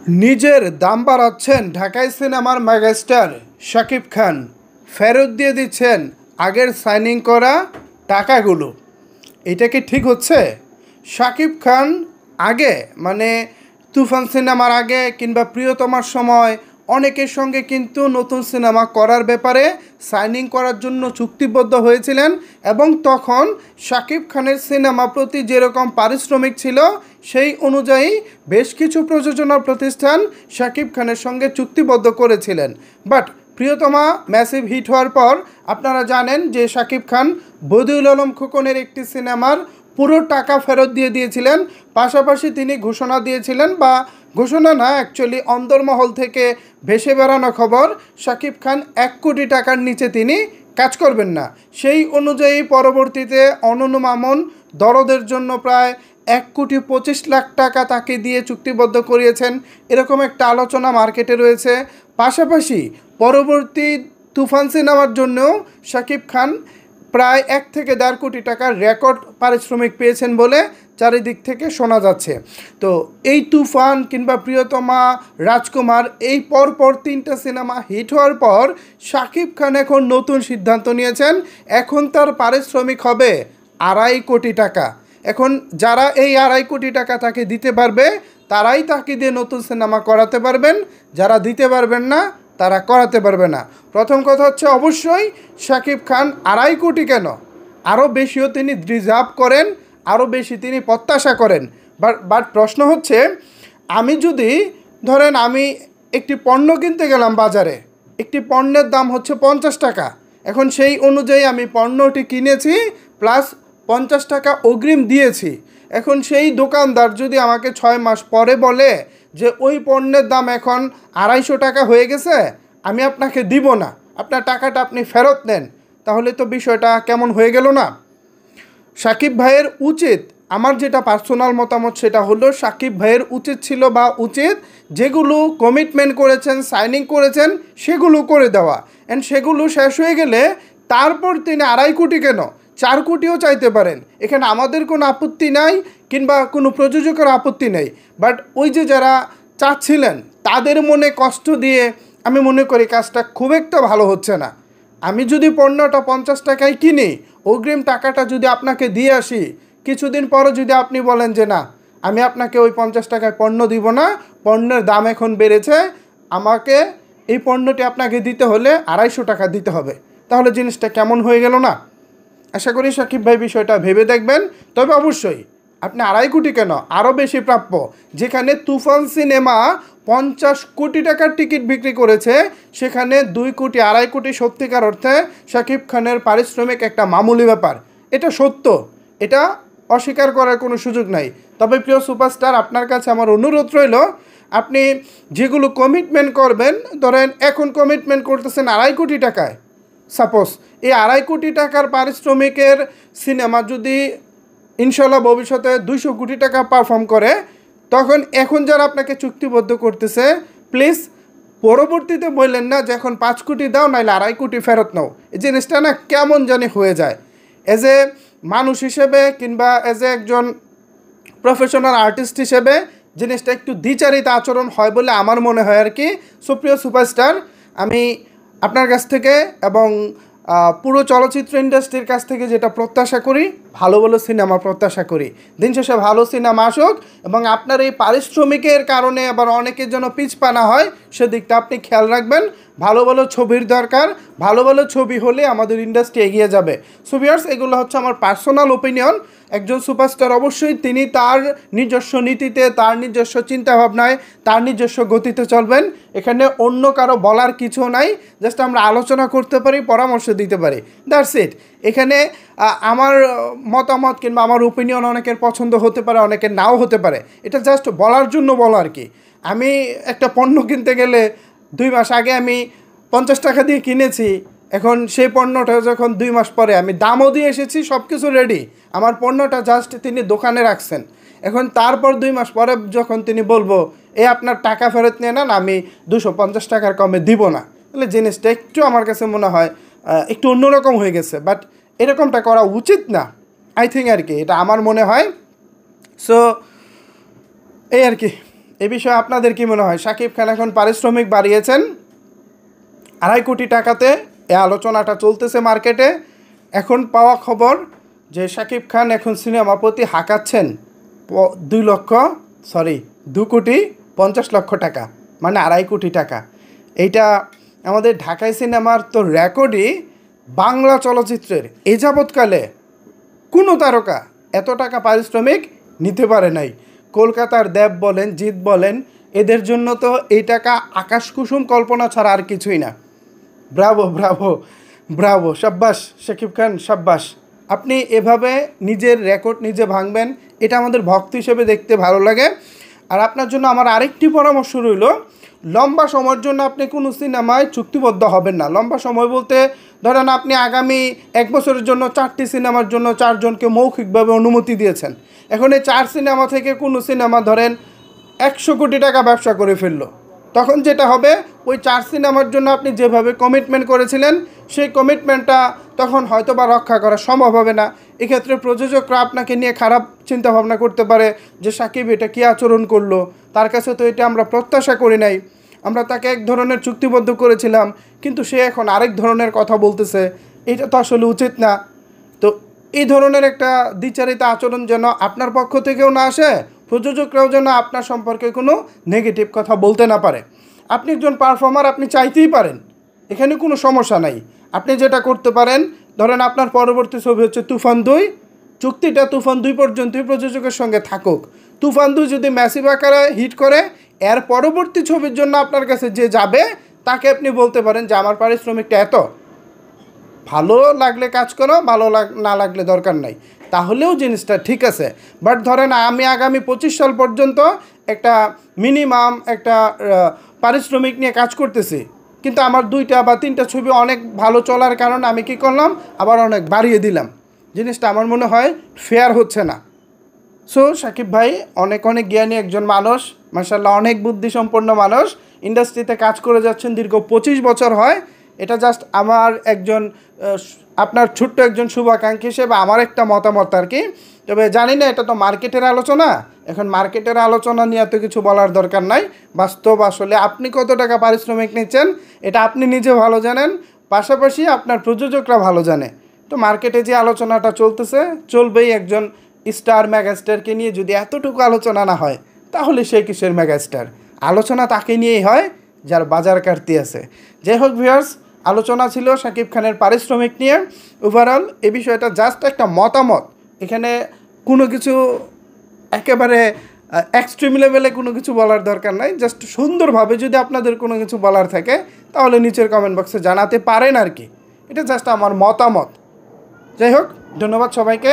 নিজের দাম বাড়াচ্ছেন ঢাকাই সিনেমার মেগাস্টার শাকিব খান, ফেরত দিয়ে দিচ্ছেন আগের সাইনিং করা টাকাগুলো। এটা কি ঠিক হচ্ছে? শাকিব খান আগে মানে তুফান সিনেমার আগে কিংবা প্রিয়তমার সময় অনেকের সঙ্গে কিন্তু নতুন সিনেমা করার ব্যাপারে সাইনিং করার জন্য চুক্তিবদ্ধ হয়েছিলেন এবং তখন শাকিব খানের সিনেমা প্রতি যেরকম পারিশ্রমিক ছিল সেই অনুযায়ী বেশ কিছু প্রযোজনা প্রতিষ্ঠান শাকিব খানের সঙ্গে চুক্তিবদ্ধ করেছিলেন। বাট প্রিয়তমা ম্যাসিভ হিট হওয়ার পর আপনারা জানেন যে শাকিব খান বদিউল আলম খোকনের একটি সিনেমার পুরো টাকা ফেরত দিয়ে দিয়েছিলেন। পাশাপাশি তিনি ঘোষণা দিয়েছিলেন, বা ঘোষণা না, অ্যাকচুয়ালি অন্দরমহল থেকে ভেসে বেড়ানো খবর, শাকিব খান 1 কোটি টাকার নিচে তিনি কাজ করবেন না। সেই অনুযায়ী পরবর্তীতে অনন্য মামুন দরদের জন্য প্রায় 1,25,00,000 টাকা তাকে দিয়ে চুক্তিবদ্ধ করিয়েছেন, এরকম একটা আলোচনা মার্কেটে রয়েছে। পাশাপাশি পরবর্তী তুফান সিনেমার জন্যও শাকিব খান প্রায় 1 থেকে 1.5 কোটি টাকার রেকর্ড পারিশ্রমিক পেয়েছেন বলে চারিদিক থেকে শোনা যাচ্ছে। তো এই তুফান কিংবা প্রিয়তমা, রাজকুমার, এই পরপর 3টা সিনেমা হিট হওয়ার পর শাকিব খান এখন নতুন সিদ্ধান্ত নিয়েছেন। এখন তার পারিশ্রমিক হবে 2.5 কোটি টাকা। এখন যারা এই 2.5 কোটি টাকা তাকে দিতে পারবে তারাই তাকে দিয়ে নতুন সিনেমা করাতে পারবেন, যারা দিতে পারবেন না তারা করাতে পারবে না। প্রথম কথা হচ্ছে, অবশ্যই শাকিব খান 2.5 কোটি কেন, আরও বেশিও তিনি ডিজার্ভ করেন, আরও বেশি তিনি প্রত্যাশা করেন। বাট প্রশ্ন হচ্ছে, আমি যদি ধরেন আমি একটি পণ্য কিনতে গেলাম বাজারে, একটি পণ্যের দাম হচ্ছে 50 টাকা, এখন সেই অনুযায়ী আমি পণ্যটি কিনেছি প্লাস 50 টাকা অগ্রিম দিয়েছি। এখন সেই দোকানদার যদি আমাকে 6 মাস পরে বলে যে ওই পণ্যের দাম এখন 250 টাকা হয়ে গেছে, আমি আপনাকে দিব না, আপনার টাকাটা আপনি ফেরত নেন, তাহলে তো বিষয়টা কেমন হয়ে গেল না? শাকিব ভাইয়ের উচিত, আমার যেটা পার্সোনাল মতামত সেটা হলো, শাকিব ভাইয়ের উচিত ছিল বা উচিত যেগুলো কমিটমেন্ট করেছেন, সাইনিং করেছেন, সেগুলো করে দেওয়া। অ্যান্ড সেগুলো শেষ হয়ে গেলে তারপর তিনি 2.5 কোটি কেন 4 কোটিও চাইতে পারেন, এখানে আমাদের কোনো আপত্তি নাই, কিংবা কোনো প্রযোজকের আপত্তি নেই। বাট ওই যে যারা চাচ্ছিলেন তাদের মনে কষ্ট দিয়ে আমি মনে করি কাজটা খুব একটা ভালো হচ্ছে না। আমি যদি পণ্যটা 50 টাকায় কিনি, অগ্রিম টাকাটা যদি আপনাকে দিয়ে আসি, কিছুদিন পরে যদি আপনি বলেন যে না, আমি আপনাকে ওই 50 টাকায় পণ্য দিব না, পণ্যের দাম এখন বেড়েছে, আমাকে এই পণ্যটি আপনাকে দিতে হলে 250 টাকা দিতে হবে, তাহলে জিনিসটা কেমন হয়ে গেল না? আশা করি শাকিব ভাই বিষয়টা ভেবে দেখবেন। তবে অবশ্যই আপনি 2.5 কোটি কেন, আরও বেশি প্রাপ্য। যেখানে তুফান সিনেমা 50 কোটি টাকার টিকিট বিক্রি করেছে, সেখানে 2 কোটি 2.5 কোটি সত্যিকার অর্থে শাকিব খানের পারিশ্রমিক একটা মামুলি ব্যাপার। এটা সত্য, এটা অস্বীকার করার কোনো সুযোগ নাই। তবে প্রিয় সুপারস্টার, আপনার কাছে আমার অনুরোধ রইল, আপনি যেগুলো কমিটমেন্ট করবেন, ধরেন এখন কমিটমেন্ট করতেছেন 2.5 কোটি টাকায়, সাপোজ এই 2.5 কোটি টাকার পারিশ্রমিকের সিনেমা যদি ইনশাল্লাহ ভবিষ্যতে 200 কোটি টাকা পারফর্ম করে, তখন এখন যারা আপনাকে চুক্তিবদ্ধ করতেছে, প্লিজ পরবর্তীতে বললেন না যে এখন 5 কোটি দাও, নাইলে 2.5 কোটি ফেরত নাও। এই জিনিসটা না কেমন জানি হয়ে যায়। এজ এ মানুষ হিসেবে কিংবা এজ এ একজন প্রফেশনাল আর্টিস্ট হিসেবে জিনিসটা একটু দ্বিচারিতা আচরণ হয় বলে আমার মনে হয় আর কি। সুপ্রিয় সুপারস্টার, আমি আপনার কাছ থেকে এবং পুরো চলচ্চিত্র ইন্ডাস্ট্রির কাছ থেকে যেটা প্রত্যাশা করি, ভালো ভালো সিনেমা প্রত্যাশা করি। দিন শেষে ভালো সিনেমা আসুক, এবং আপনার এই পারিশ্রমিকের কারণে আবার অনেকের জন্য পিছপা না হয় সেদিকটা আপনি খেয়াল রাখবেন। ভালো ভালো ছবির দরকার, ভালো ভালো ছবি হলে আমাদের ইন্ডাস্ট্রি এগিয়ে যাবে। সো ভিউয়ার্স, এগুলো হচ্ছে আমার পার্সোনাল ওপিনিয়ন। একজন সুপারস্টার অবশ্যই তিনি তার নিজস্ব নীতিতে, তার নিজস্ব চিন্তাভাবনায়, তার নিজস্ব গতিতে চলবেন। এখানে অন্য কারো বলার কিছু নাই, জাস্ট আমরা আলোচনা করতে পারি, পরামর্শ দিতে পারি, দ্যাটস ইট। এখানে আমার মতামত কিংবা আমার ওপিনিয়ন অনেকের পছন্দ হতে পারে, অনেকের নাও হতে পারে, এটা জাস্ট বলার জন্য বলা আর কি। আমি একটা পণ্য কিনতে গেলে 2 মাস আগে আমি 50 টাকা দিয়ে কিনেছি, এখন সেই পণ্যটা যখন 2 মাস পরে আমি দামও দিয়ে এসেছি, সব কিছু রেডি, আমার পণ্যটা জাস্ট তিনি দোকানে রাখছেন, এখন তারপর 2 মাস পরে যখন তিনি বলবো আপনার টাকা ফেরত নিয়ে নেন, আমি 250 টাকার কমে দিব না, তাহলে জিনিসটা একটু আমার কাছে মনে হয় একটু অন্যরকম হয়ে গেছে। বাট এরকমটা করা উচিত না, আই থিঙ্ক আর কি, এটা আমার মনে হয়। সো এই আর কি, এ বিষয়ে আপনাদের কি মনে হয়? শাকিব খান এখন পারিশ্রমিক বাড়িয়েছেন 2.5 কোটি টাকাতে, এই আলোচনাটা চলতেছে মার্কেটে। এখন পাওয়া খবর যে শাকিব খান এখন সিনেমা প্রতি হাঁকাচ্ছেন 2 কোটি 50 লক্ষ টাকা, মানে 2.5 কোটি টাকা। এইটা আমাদের ঢাকাই সিনেমার তো রেকর্ডই বাংলা চলচ্চিত্রের এ যাবৎকালে কোনো তারকা এত টাকা পারিশ্রমিক নিতে পারে নাই। কলকাতার দেব বলেন, জিৎ বলেন, এদের জন্য তো এই টাকা আকাশ কুসুম কল্পনা ছাড়া আর কিছুই না। ব্রাভো ব্রাভো ব্রাভো, সাব্বাস শাকিব খান, সাব্বাস। আপনি এভাবে নিজের রেকর্ড নিজে ভাঙবেন, এটা আমাদের ভক্ত হিসেবে দেখতে ভালো লাগে। আর আপনার জন্য আমার আরেকটি পরামর্শ রইল, লম্বা সময়ের জন্য আপনি কোনো সিনেমায় চুক্তিবদ্ধ হবেন না। লম্বা সময় বলতে ধরেন আপনি আগামী 1 বছরের জন্য 4টি সিনেমার জন্য 4 জনকে মৌখিকভাবে অনুমতি দিয়েছেন। এখন এই 4 সিনেমা থেকে কোনো সিনেমা ধরেন 100 কোটি টাকা ব্যবসা করে ফেললো, তখন যেটা হবে ওই 4 সিনেমার জন্য আপনি যেভাবে কমিটমেন্ট করেছিলেন সেই কমিটমেন্টটা তখন হয়তো বা রক্ষা করা সম্ভব হবে না। এক্ষেত্রে প্রযোজকরা আপনাকে নিয়ে খারাপ চিন্তাভাবনা করতে পারে যে সাকিব এটা কী আচরণ করলো, তার কাছে তো এটা আমরা প্রত্যাশা করি নাই, আমরা তাকে এক ধরনের চুক্তিবদ্ধ করেছিলাম কিন্তু সে এখন আরেক ধরনের কথা বলতেছে, এটা তো আসলে উচিত না। তো এই ধরনের একটা দ্বিচারিতা আচরণ যেন আপনার পক্ষ থেকেও না আসে, প্রযোজকরাও যেন আপনার সম্পর্কে কোনো নেগেটিভ কথা বলতে না পারে। আপনি একজন পারফর্মার, আপনি চাইতেই পারেন, এখানে কোনো সমস্যা নাই। আপনি যেটা করতে পারেন, ধরেন আপনার পরবর্তী ছবি হচ্ছে তুফান 2, চুক্তিটা তুফান 2 পর্যন্তই প্রযোজকের সঙ্গে থাকুক। তুফান 2 যদি ম্যাসিভ আকারে হিট করে, এর পরবর্তী ছবির জন্য আপনার কাছে যে যাবে তাকে আপনি বলতে পারেন যে আমার পারিশ্রমিকটা এত, ভালো লাগলে কাজ করো, ভালো না লাগলে দরকার নাই, তাহলেও জিনিসটা ঠিক আছে। বাট ধরেন আমি আগামী 25 সাল পর্যন্ত একটা মিনিমাম একটা পারিশ্রমিক নিয়ে কাজ করতেছি, কিন্তু আমার 2টা বা 3টা ছবি অনেক ভালো চলার কারণে আমি কী করলাম, আবার অনেক বাড়িয়ে দিলাম। জিনিসটা আমার মনে হয় ফেয়ার হচ্ছে না। সো সাকিব ভাই অনেক অনেক জ্ঞানী একজন মানুষ, মাশাআল্লাহ অনেক বুদ্ধিসম্পন্ন মানুষ, ইন্ডাস্ট্রিতে কাজ করে যাচ্ছেন দীর্ঘ 25 বছর হয়। এটা জাস্ট আমার একজন আপনার ছোট্ট একজন শুভাকাঙ্ক্ষী হিসেবে আমার একটা মতামত আর কি। তবে জানি না, এটা তো মার্কেটের আলোচনা, এখন মার্কেটের আলোচনা নিয়ে এত কিছু বলার দরকার নাই। বাস্তব আসলে আপনি কত টাকা পারিশ্রমিক নিচ্ছেন এটা আপনি নিজে ভালো জানেন, পাশাপাশি আপনার প্রযোজকরা ভালো জানে। তো মার্কেটে যে আলোচনাটা চলতেছে চলবেই, একজন স্টার মেগাস্টারকে নিয়ে যদি এতটুকু আলোচনা না হয় তাহলে সে কিসের মেগাস্টার? আলোচনা তাকে নিয়েই হয় যার বাজার কাটতি আছে। যাই হোক ভিউয়ার্স, আলোচনা ছিল শাকিব খানের পারিশ্রমিক নিয়ে। ওভারঅল এই বিষয়টা জাস্ট একটা মতামত, এখানে কোনো কিছু একেবারে এক্সট্রিম লেভেলে কোনো কিছু বলার দরকার নাই। জাস্ট সুন্দরভাবে যদি আপনাদের কোনো কিছু বলার থাকে তাহলে নিচের কমেন্ট বক্সে জানাতে পারেন আর কি, এটা জাস্ট আমার মতামত। যাই হোক, ধন্যবাদ সবাইকে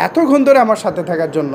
এতক্ষণ ধরে আমার সাথে থাকার জন্য।